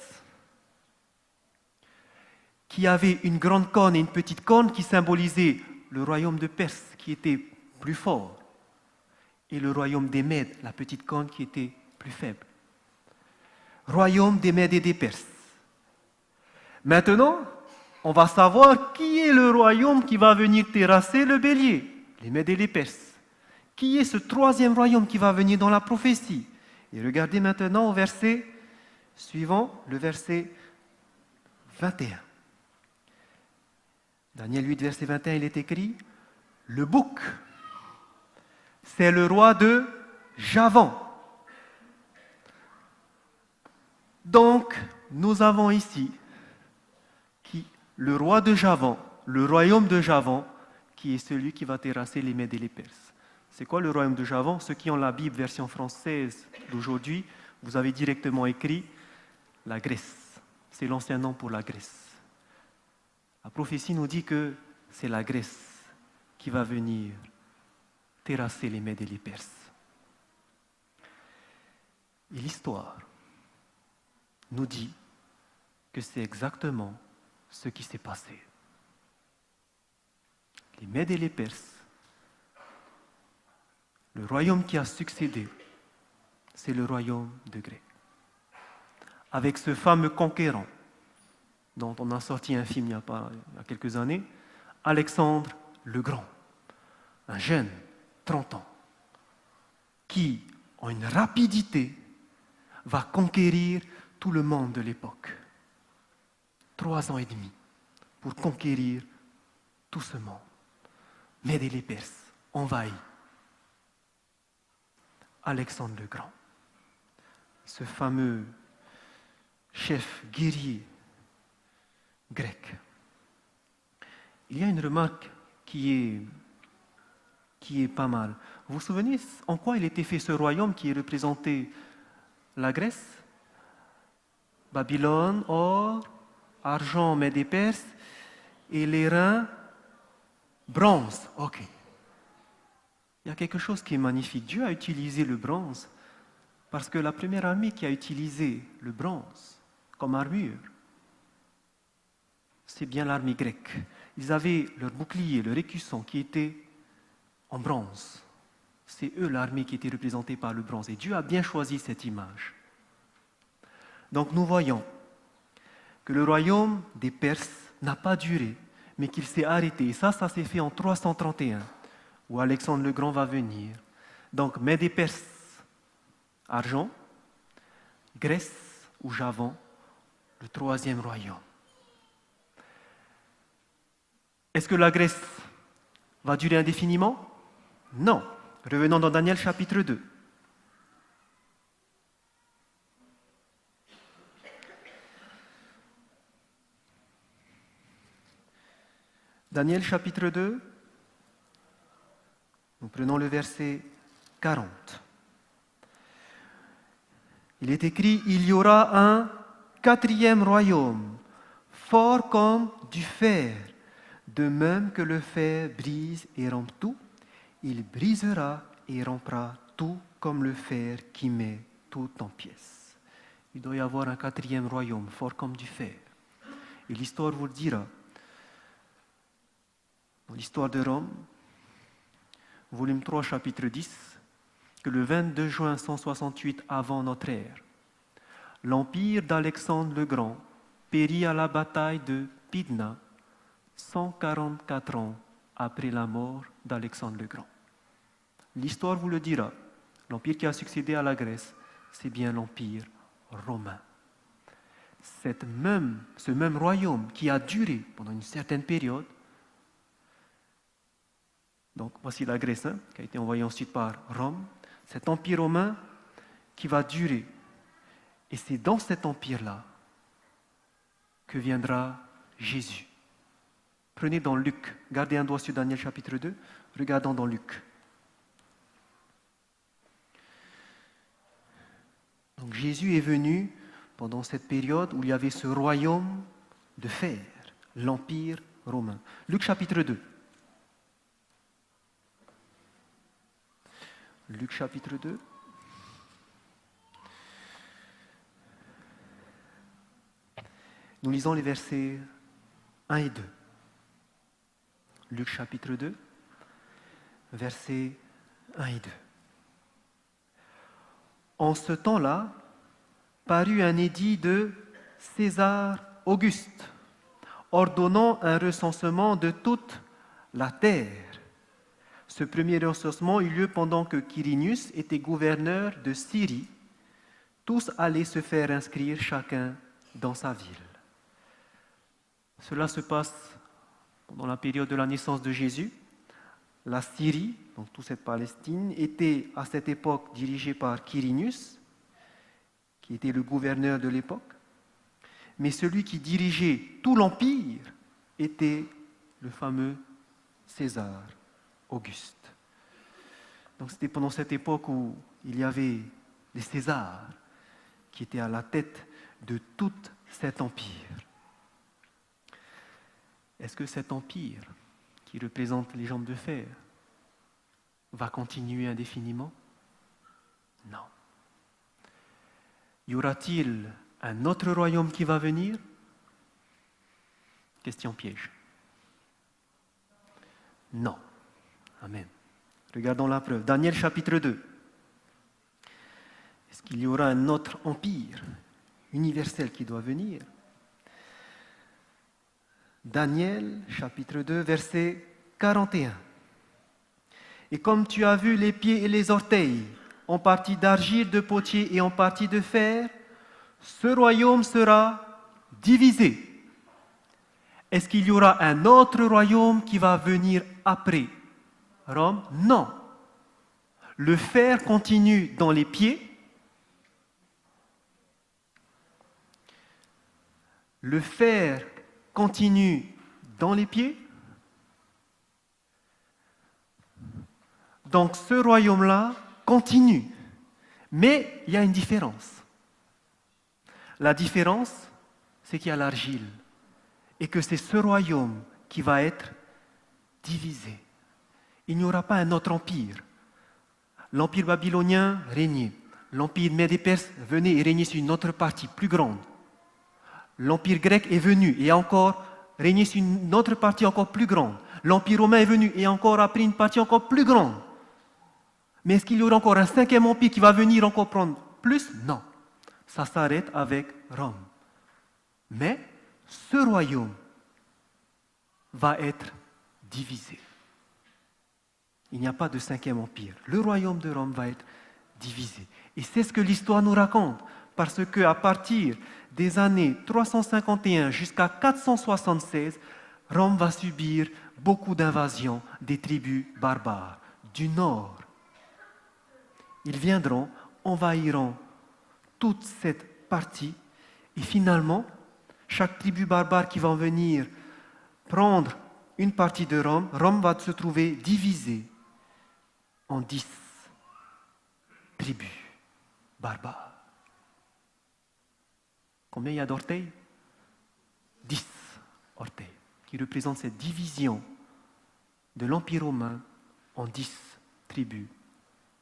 qui avaient une grande corne et une petite corne qui symbolisaient le royaume de Perse qui était plus fort et le royaume des Mèdes, la petite corne qui était plus faible. Royaume des Mèdes et des Perses. Maintenant, on va savoir qui est le royaume qui va venir terrasser le bélier, les Mèdes et les Perses. Qui est ce troisième royaume qui va venir dans la prophétie? Et regardez maintenant au verset suivant, le verset 21. Daniel 8, verset 21, il est écrit « Le bouc, c'est le roi de Javan. » Donc, nous avons ici le roi de Javan, le royaume de Javan, qui est celui qui va terrasser les Mèdes et les Perses. C'est quoi le royaume de Javan? Ceux qui ont la Bible version française d'aujourd'hui, vous avez directement écrit la Grèce. C'est l'ancien nom pour la Grèce. La prophétie nous dit que c'est la Grèce qui va venir terrasser les Mèdes et les Perses. Et l'histoire nous dit que c'est exactement ce qui s'est passé. Les Mèdes et les Perses, le royaume qui a succédé, c'est le royaume de Grec. Avec ce fameux conquérant, dont on a sorti un film il y a quelques années, Alexandre le Grand, un jeune, 30 ans, qui, en une rapidité, va conquérir tout le monde de l'époque. 3 ans et demi pour conquérir tout ce monde. Mèdes et les Perses envahis. Alexandre le Grand, ce fameux chef guerrier grec. Il y a une remarque qui est pas mal. Vous vous souvenez en quoi il était fait ce royaume qui représentait la Grèce? Babylone, or, argent, Mèdes et Perses, et les reins, bronze. Ok. Il y a quelque chose qui est magnifique. Dieu a utilisé le bronze parce que la première armée qui a utilisé le bronze comme armure, c'est bien l'armée grecque. Ils avaient leur bouclier, leur écusson qui était en bronze. C'est eux l'armée qui était représentée par le bronze. Et Dieu a bien choisi cette image. Donc nous voyons que le royaume des Perses n'a pas duré, mais qu'il s'est arrêté. Et ça s'est fait en 331, où Alexandre le Grand va venir. Donc Mèdes et Perses, argent, Grèce ou Javan, le troisième royaume. Est-ce que la Grèce va durer indéfiniment? Non. Revenons dans Daniel chapitre 2. Daniel chapitre 2, nous prenons le verset 40. Il est écrit, il y aura un 4e royaume, fort comme du fer, de même que le fer brise et rompt tout, il brisera et rompra tout comme le fer qui met tout en pièces. Il doit y avoir un 4e royaume, fort comme du fer. Et l'histoire vous le dira. Dans l'histoire de Rome, volume 3, chapitre 10, que le 22 juin 168 avant notre ère, l'empire d'Alexandre le Grand périt à la bataille de Pydna 144 ans après la mort d'Alexandre le Grand. L'histoire vous le dira. L'empire qui a succédé à la Grèce, c'est bien l'empire romain. Ce même royaume qui a duré pendant une certaine période. Donc voici la Grèce, qui a été envahie ensuite par Rome. Cet empire romain qui va durer. Et c'est dans cet empire-là que viendra Jésus. Prenez dans Luc, gardez un doigt sur Daniel chapitre 2, regardons dans Luc. Donc Jésus est venu pendant cette période où il y avait ce royaume de fer, l'Empire romain. Luc chapitre 2. Luc chapitre 2. Nous lisons les versets 1 et 2. Luc chapitre 2, versets 1 et 2. En ce temps-là, parut un édit de César Auguste, ordonnant un recensement de toute la terre. Ce premier recensement eut lieu pendant que Quirinius était gouverneur de Syrie. Tous allaient se faire inscrire chacun dans sa ville. Cela se passe pendant la période de la naissance de Jésus. La Syrie, donc toute cette Palestine, était à cette époque dirigée par Quirinius, qui était le gouverneur de l'époque. Mais celui qui dirigeait tout l'empire était le fameux César Auguste. Donc c'était pendant cette époque où il y avait les Césars qui étaient à la tête de tout cet empire. Est-ce que cet empire, qui représente les jambes de fer, va continuer indéfiniment? Non. Y aura-t-il un autre royaume qui va venir? Question piège. Non. Amen. Regardons la preuve. Daniel chapitre 2. Est-ce qu'il y aura un autre empire universel qui doit venir? Daniel chapitre 2, verset 41. Et comme tu as vu les pieds et les orteils, en partie d'argile, de potier et en partie de fer, ce royaume sera divisé. Est-ce qu'il y aura un autre royaume qui va venir après Rome? Non. Le fer continue dans les pieds. Le fer continue dans les pieds. Donc ce royaume-là continue. Mais il y a une différence. La différence, c'est qu'il y a l'argile. Et que c'est ce royaume qui va être divisé. Il n'y aura pas un autre empire. L'empire babylonien régnait. L'empire Mède et Perse venait et régnait sur une autre partie plus grande. L'empire grec est venu et a encore régné sur une autre partie encore plus grande. L'empire romain est venu et a encore pris une partie encore plus grande. Mais est-ce qu'il y aura encore un cinquième empire qui va venir encore prendre plus? Non. Ça s'arrête avec Rome. Mais ce royaume va être divisé. Il n'y a pas de cinquième empire. Le royaume de Rome va être divisé. Et c'est ce que l'histoire nous raconte. Parce qu'à partir des années 351 jusqu'à 476, Rome va subir beaucoup d'invasions des tribus barbares du nord. Ils viendront, envahiront toute cette partie et finalement, chaque tribu barbare qui va venir prendre une partie de Rome, Rome va se trouver divisée en 10 tribus barbares. Combien il y a d'orteils? 10 orteils, qui représentent cette division de l'Empire romain en 10 tribus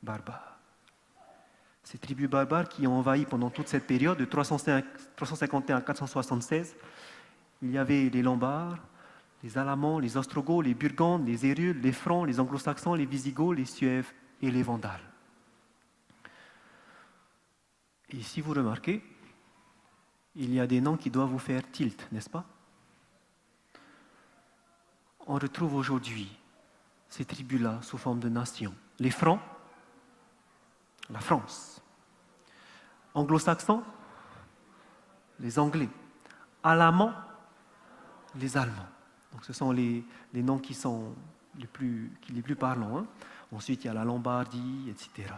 barbares. Ces tribus barbares qui ont envahi pendant toute cette période de 351 à 476, il y avait les Lombards, les Alamans, les Ostrogoths, les Burgondes, les Hérules, les Francs, les Anglo-Saxons, les Visigoths, les Suèves et les Vandales. Et si vous remarquez, il y a des noms qui doivent vous faire tilt, n'est-ce pas? On retrouve aujourd'hui ces tribus-là sous forme de nations. Les Francs, la France. Anglo-Saxons, les Anglais. Alamans, les Allemands. Donc ce sont les noms qui sont les plus parlants. Ensuite, il y a la Lombardie, etc.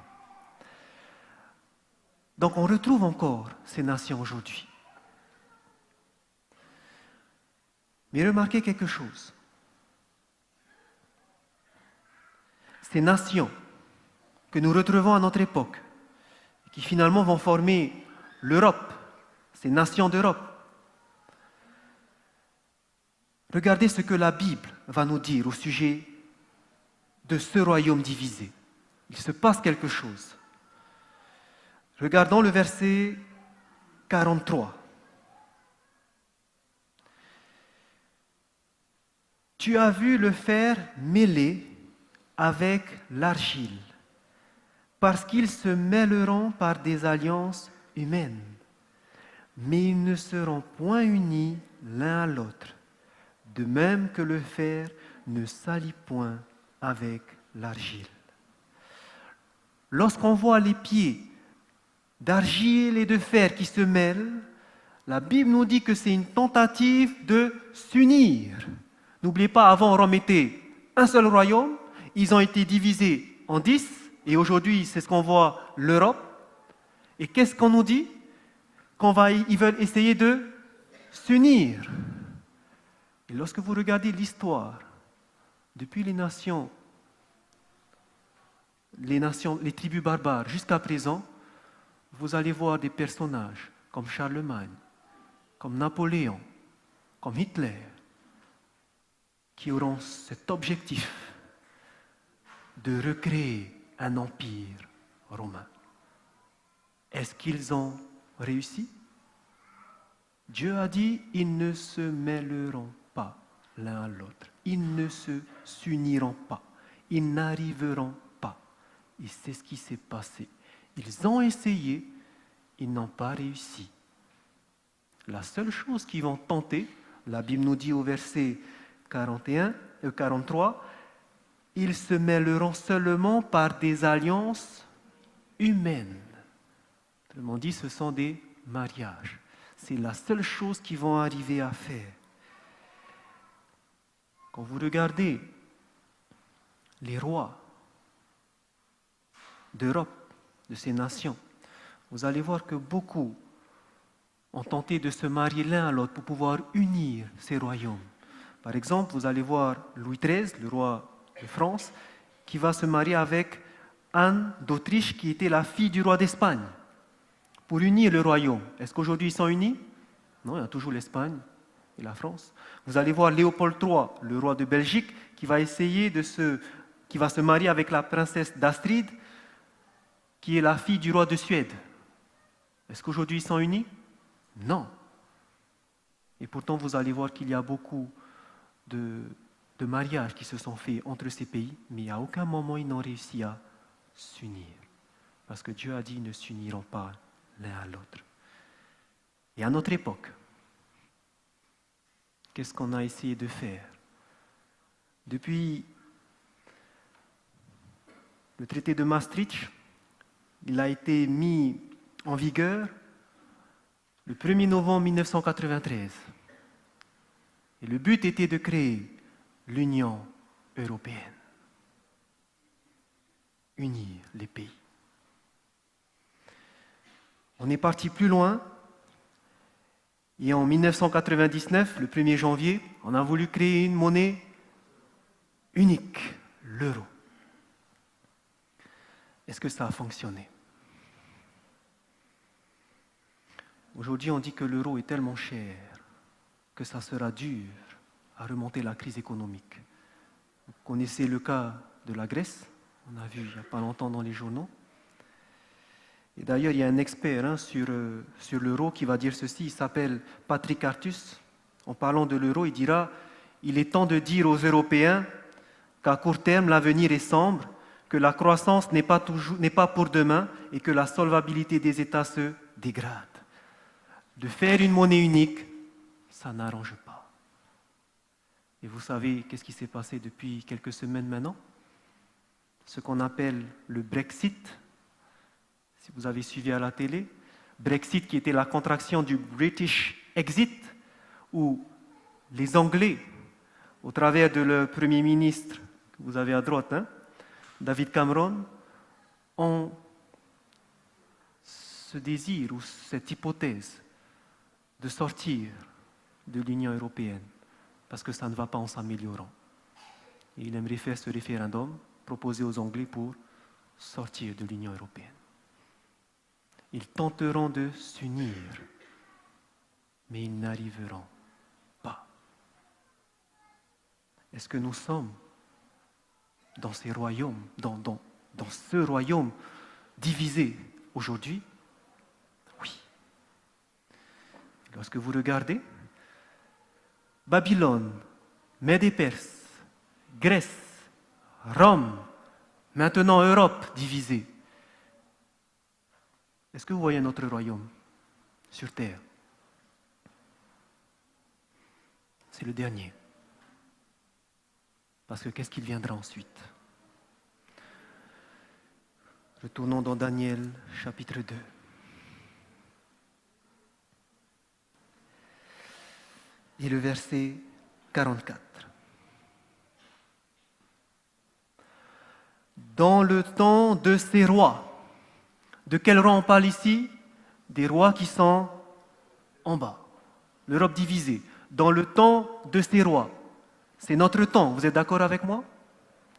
Donc on retrouve encore ces nations aujourd'hui. Mais remarquez quelque chose. Ces nations que nous retrouvons à notre époque, qui finalement vont former l'Europe, ces nations d'Europe, regardez ce que la Bible va nous dire au sujet de ce royaume divisé. Il se passe quelque chose. Regardons le verset 43. Tu as vu le fer mêlé avec l'argile, parce qu'ils se mêleront par des alliances humaines, mais ils ne seront point unis l'un à l'autre, de même que le fer ne s'allie point avec l'argile. Lorsqu'on voit les pieds d'argile et de fer qui se mêlent, la Bible nous dit que c'est une tentative de s'unir. N'oubliez pas, avant Rome était un seul royaume, ils ont été divisés en 10, et aujourd'hui c'est ce qu'on voit, l'Europe. Et qu'est-ce qu'on nous dit? Ils veulent essayer de s'unir. Et lorsque vous regardez l'histoire, depuis les tribus barbares jusqu'à présent, vous allez voir des personnages comme Charlemagne, comme Napoléon, comme Hitler, qui auront cet objectif de recréer un empire romain. Est-ce qu'ils ont réussi? Dieu a dit, ils ne se mêleront pas l'un à l'autre. Ils ne s'uniront pas. Ils n'arriveront pas. Et c'est ce qui s'est passé. Ils ont essayé, ils n'ont pas réussi. La seule chose qu'ils vont tenter, la Bible nous dit au verset 43, ils se mêleront seulement par des alliances humaines. Autrement dit, ce sont des mariages. C'est la seule chose qu'ils vont arriver à faire. Quand vous regardez les rois d'Europe, de ces nations, vous allez voir que beaucoup ont tenté de se marier l'un à l'autre pour pouvoir unir ces royaumes. Par exemple, vous allez voir Louis XIII, le roi de France, qui va se marier avec Anne d'Autriche, qui était la fille du roi d'Espagne, pour unir le royaume. Est-ce qu'aujourd'hui ils sont unis? Non, il y a toujours l'Espagne et la France. Vous allez voir Léopold III, le roi de Belgique, qui va se marier avec la princesse d'Astrid, qui est la fille du roi de Suède. Est-ce qu'aujourd'hui ils sont unis? Non. Et pourtant, vous allez voir qu'il y a beaucoup de mariages qui se sont faits entre ces pays, mais à aucun moment ils n'ont réussi à s'unir. Parce que Dieu a dit, ils ne s'uniront pas l'un à l'autre. Et à notre époque, qu'est-ce qu'on a essayé de faire? Depuis le traité de Maastricht, il a été mis en vigueur le 1er novembre 1993. Et le but était de créer l'Union européenne. Unir les pays. On est parti plus loin. Et en 1999, le 1er janvier, on a voulu créer une monnaie unique, l'euro. Est-ce que ça a fonctionné? Aujourd'hui, on dit que l'euro est tellement cher que ça sera dur à remonter la crise économique. Vous connaissez le cas de la Grèce, on a vu il n'y a pas longtemps dans les journaux. Et d'ailleurs, il y a un expert sur l'euro qui va dire ceci, il s'appelle Patrick Artus. En parlant de l'euro, il dira « Il est temps de dire aux Européens qu'à court terme, l'avenir est sombre, que la croissance n'est pas pour demain et que la solvabilité des États se dégrade. De faire une monnaie unique, ça n'arrange pas. » Et vous savez qu'est-ce qui s'est passé depuis quelques semaines maintenant? Ce qu'on appelle le Brexit. Si vous avez suivi à la télé, Brexit qui était la contraction du British Exit, où les Anglais, au travers de le Premier ministre que vous avez à droite, David Cameron, ont ce désir ou cette hypothèse de sortir de l'Union européenne. parce que ça ne va pas en s'améliorant. Et il aimerait faire ce référendum proposé aux Anglais pour sortir de l'Union européenne. Ils tenteront de s'unir, mais ils n'arriveront pas. Est-ce que nous sommes dans ces royaumes, dans ce royaume divisé aujourd'hui? Oui. Lorsque vous regardez, Babylone, Mède et Perse, Grèce, Rome, maintenant Europe divisée. Est-ce que vous voyez notre royaume sur terre? C'est le dernier. Parce que qu'est-ce qui viendra ensuite? Retournons dans Daniel, chapitre 2. Et le verset 44. Dans le temps de ces rois, de quels rois on parle ici? Des rois qui sont en bas. L'Europe divisée. Dans le temps de ces rois. C'est notre temps, vous êtes d'accord avec moi?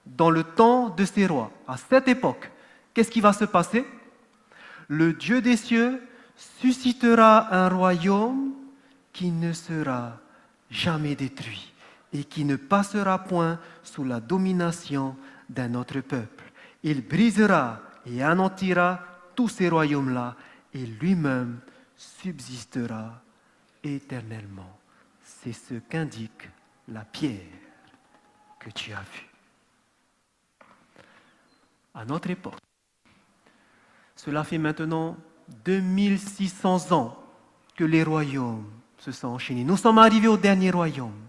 Dans le temps de ces rois, à cette époque, qu'est-ce qui va se passer? Le Dieu des cieux suscitera un royaume qui ne sera jamais détruit et qui ne passera point sous la domination d'un autre peuple. Il brisera et anéantira tous ces royaumes-là et lui-même subsistera éternellement. C'est ce qu'indique la pierre que tu as vue. À notre époque, cela fait maintenant 2600 ans que les royaumes se sont enchaînés. Nous sommes arrivés au dernier royaume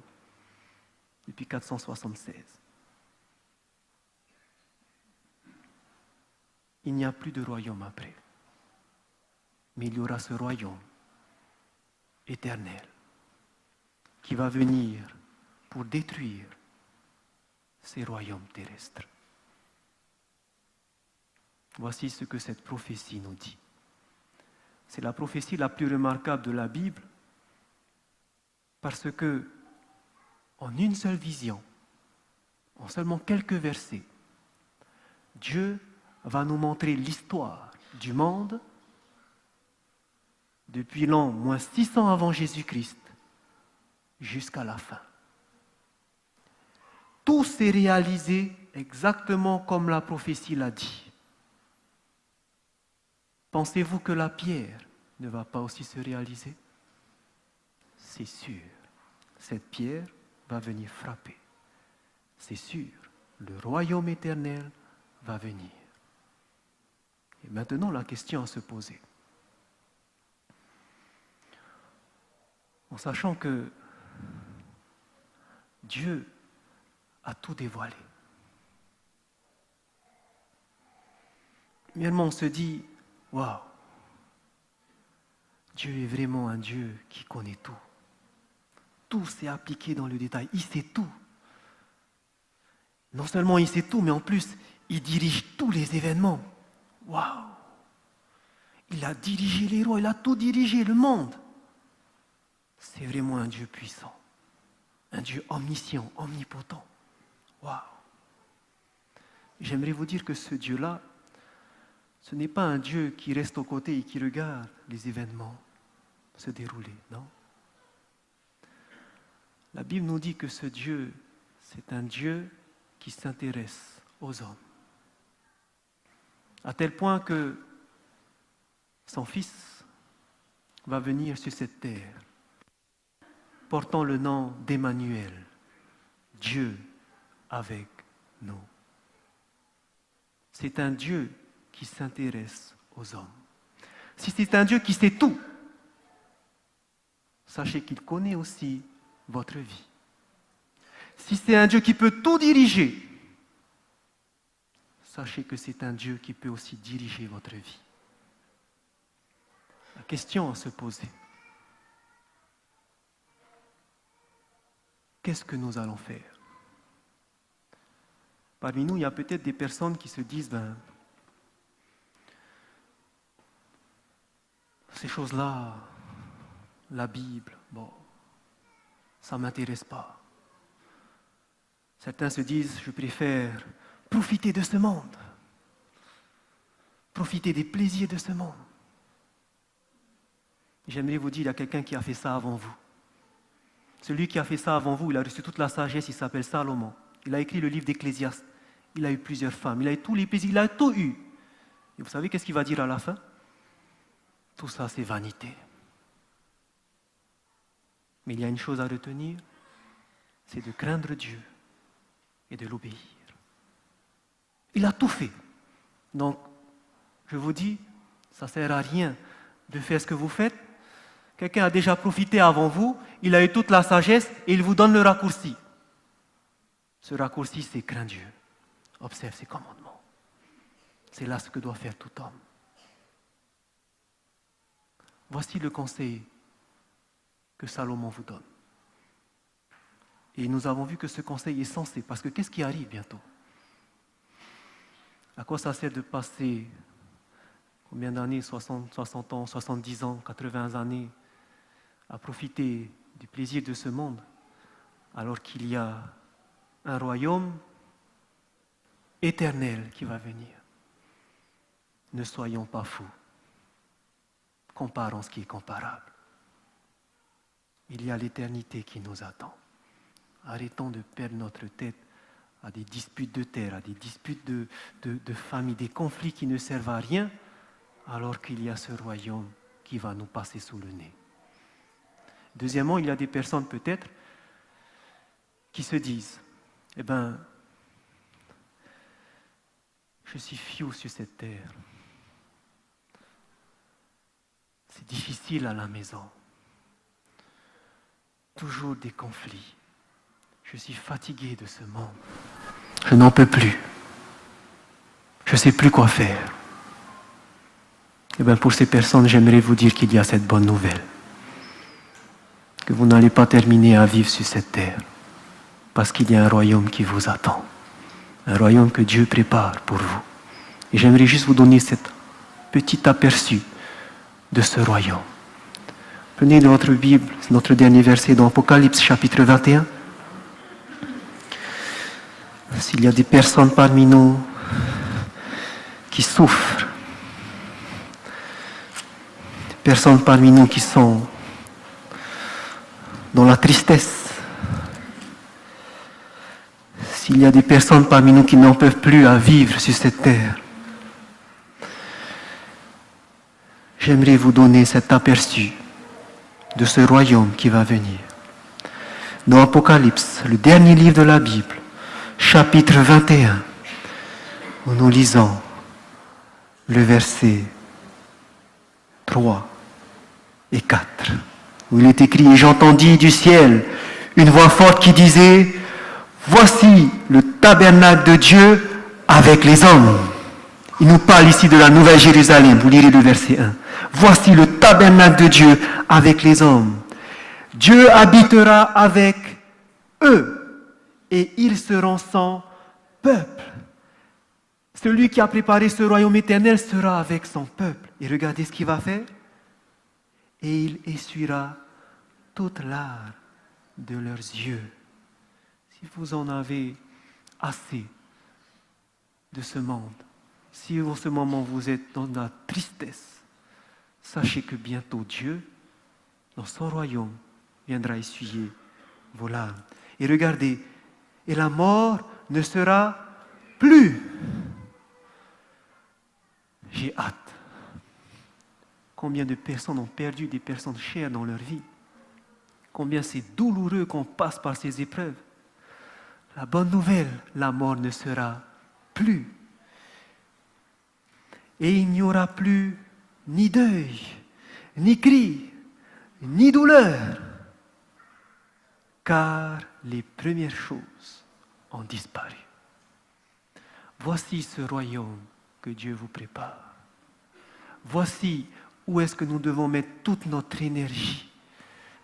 depuis 476. Il n'y a plus de royaume après. Mais il y aura ce royaume éternel qui va venir pour détruire ces royaumes terrestres. Voici ce que cette prophétie nous dit. C'est la prophétie la plus remarquable de la Bible parce que, en une seule vision, en seulement quelques versets, Dieu va nous montrer l'histoire du monde depuis l'an -600 avant Jésus-Christ jusqu'à la fin. Tout s'est réalisé exactement comme la prophétie l'a dit. Pensez-vous que la pierre ne va pas aussi se réaliser? C'est sûr. Cette pierre va venir frapper. C'est sûr. Le royaume éternel va venir. Et maintenant, la question à se poser. En sachant que Dieu a tout dévoilé. Premièrement, on se dit, waouh, Dieu est vraiment un Dieu qui connaît tout. Tout s'est appliqué dans le détail. Il sait tout. Non seulement il sait tout, mais en plus, il dirige tous les événements. Waouh! Il a dirigé les rois, il a tout dirigé, le monde. C'est vraiment un Dieu puissant. Un Dieu omniscient, omnipotent. Waouh! J'aimerais vous dire que ce Dieu-là, ce n'est pas un Dieu qui reste aux côtés et qui regarde les événements se dérouler, non? La Bible nous dit que ce Dieu, c'est un Dieu qui s'intéresse aux hommes. À tel point que son Fils va venir sur cette terre, portant le nom d'Emmanuel, Dieu avec nous. C'est un Dieu qui s'intéresse aux hommes. Si c'est un Dieu qui sait tout, sachez qu'il connaît aussi votre vie. Si c'est un Dieu qui peut tout diriger, sachez que c'est un Dieu qui peut aussi diriger votre vie. La question à se poser, qu'est-ce que nous allons faire? Parmi nous, il y a peut-être des personnes qui se disent, ces choses-là, la Bible, bon, ça ne m'intéresse pas. Certains se disent, je préfère profiter de ce monde, profiter des plaisirs de ce monde. J'aimerais vous dire, il y a quelqu'un qui a fait ça avant vous. Celui qui a fait ça avant vous, il a reçu toute la sagesse, il s'appelle Salomon. Il a écrit le livre d'Ecclésiaste. Il a eu plusieurs femmes, il a eu tous les plaisirs, il a tout eu. Et vous savez qu'est-ce qu'il va dire à la fin? Tout ça, c'est vanité. Mais il y a une chose à retenir, c'est de craindre Dieu et de l'obéir. Il a tout fait. Donc, je vous dis, ça ne sert à rien de faire ce que vous faites. Quelqu'un a déjà profité avant vous, il a eu toute la sagesse et il vous donne le raccourci. Ce raccourci, c'est craindre Dieu. Observe ses commandements. C'est là ce que doit faire tout homme. Voici le conseil que Salomon vous donne. Et nous avons vu que ce conseil est sensé, parce que qu'est-ce qui arrive bientôt? À quoi ça sert de passer combien d'années, 60 ans, 70 ans, 80 années, à profiter du plaisir de ce monde, alors qu'il y a un royaume éternel qui va venir? Ne soyons pas fous. Comparons ce qui est comparable. Il y a l'éternité qui nous attend. Arrêtons de perdre notre tête à des disputes de terre, à des disputes de famille, des conflits qui ne servent à rien, alors qu'il y a ce royaume qui va nous passer sous le nez. Deuxièmement, il y a des personnes peut-être qui se disent, je suis fiou sur cette terre. C'est difficile à la maison. Toujours des conflits. Je suis fatigué de ce monde. Je n'en peux plus. Je ne sais plus quoi faire. Pour ces personnes, j'aimerais vous dire qu'il y a cette bonne nouvelle. Que vous n'allez pas terminer à vivre sur cette terre. Parce qu'il y a un royaume qui vous attend. Un royaume que Dieu prépare pour vous. Et j'aimerais juste vous donner cet petit aperçu de ce royaume. Prenez de votre Bible, notre dernier verset dans Apocalypse chapitre 21. S'il y a des personnes parmi nous qui souffrent, des personnes parmi nous qui sont dans la tristesse, s'il y a des personnes parmi nous qui n'en peuvent plus à vivre sur cette terre, j'aimerais vous donner cet aperçu de ce royaume qui va venir. Dans Apocalypse, le dernier livre de la Bible, chapitre 21, où nous lisons le verset 3 et 4, où il est écrit « Et j'entendis du ciel une voix forte qui disait « Voici le tabernacle de Dieu avec les hommes. » Il nous parle ici de la Nouvelle Jérusalem. Vous lirez le verset 1. « Voici le tabernacle de Dieu avec les hommes. Dieu habitera avec eux et ils seront son peuple. » Celui qui a préparé ce royaume éternel sera avec son peuple. Et regardez ce qu'il va faire. Et il essuiera toute larme de leurs yeux. Si vous en avez assez de ce monde, si en ce moment vous êtes dans la tristesse, sachez que bientôt Dieu, dans son royaume, viendra essuyer vos larmes. Et regardez, et la mort ne sera plus. J'ai hâte. Combien de personnes ont perdu des personnes chères dans leur vie? Combien c'est douloureux qu'on passe par ces épreuves. La bonne nouvelle, la mort ne sera plus. Et il n'y aura plus ni deuil, ni cri, ni douleur, car les premières choses ont disparu. Voici ce royaume que Dieu vous prépare. Voici où est-ce que nous devons mettre toute notre énergie.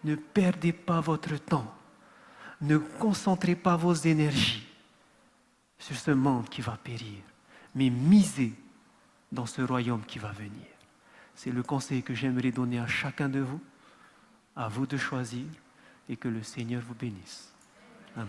Ne perdez pas votre temps. Ne concentrez pas vos énergies sur ce monde qui va périr, mais misez dans ce royaume qui va venir. C'est le conseil que j'aimerais donner à chacun de vous, à vous de choisir, et que le Seigneur vous bénisse. Amen.